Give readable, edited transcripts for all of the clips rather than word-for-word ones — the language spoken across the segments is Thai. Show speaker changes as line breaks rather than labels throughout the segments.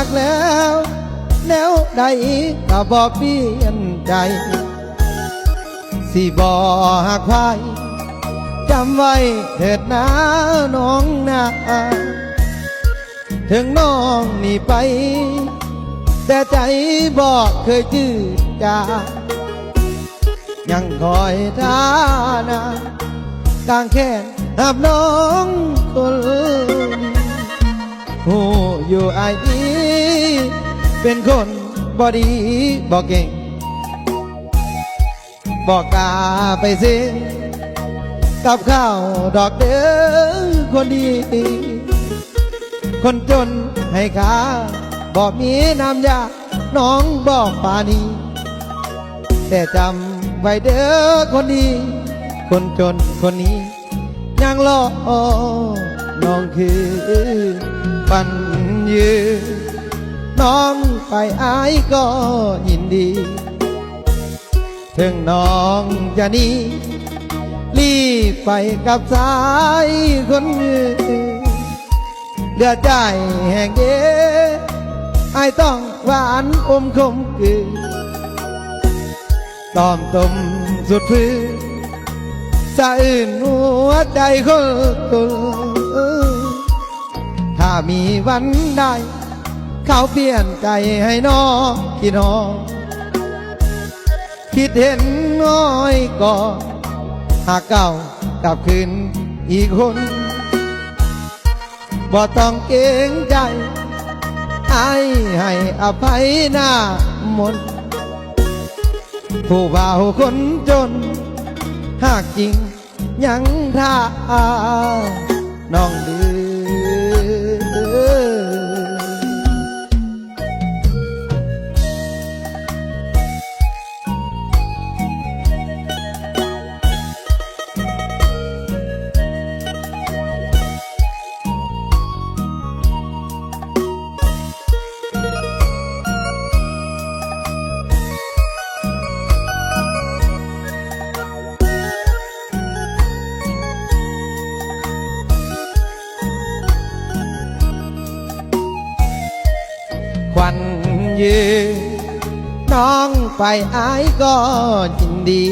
กแล้วแล้วใดก็บ่เปลี่ยนใจสิบ่หักไผจำไว้เถิดนะน้องนะถึงน้องนี่ไปแต่ใจบอกเคยจืดจางยังคอยท่านากางแขนหับน้องคนหูอยู่ไอ้เป็นคนบ่ดีบ่เก่งบอกกล้าไปสิกับข้าวดอกเด้อคนดีคนจนให้ข้าบอกมีน้ำยาน้องบอกป่านี้แต่จำไว้เด้อคนดีคนจนคนนี้ยังรอน้องคือปันยืนน้องไปอายก็ยินดีถึงน้องจะหนีรีบไปกับสายคนอื่นเดือดใจแห่งเย่ไอต้องหวานอมคมกืนตอมต้มสุดพื้นสะอื่นหัวใจคนถ้ามีวันใดเขาเปลี่ยนใจให้น้องคิดน้องคิดเห็นน้อยก็หากเก่ากลับคืนอีกคนบ่ต้องเกรงใจอายให้อภัยหน้ามนผู้บ่าวคนจนหากจริงยังท่าน้องดื้อควันยืนน้องไปอายก็ยินดี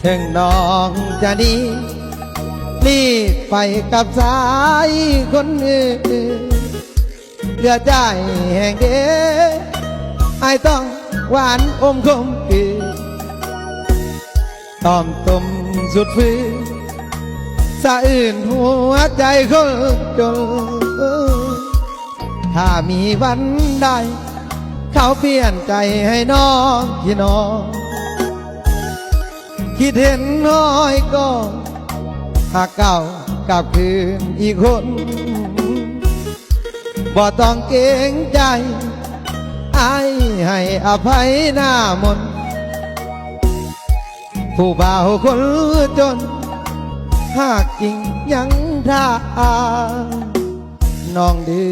ถึงน้องจะดีรีบไปกับสายคนอื่นเหลือใจแห่งเดียวไอต้องหวานอมคมคืนตอมต้มสุดฟื้นสะอื่นหัวใจคนจนถ้ามีวันใดเขาเปลี่ยนใจให้น้องที่น้องคิดเห็นน้อยก็หากเก่ากลับคืนอีกคนบ่ต้องเกรงใจอายให้อภัยหน้ามนผู้บ่าวคนจนหากจริงยังท่าน้องดื้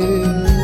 อ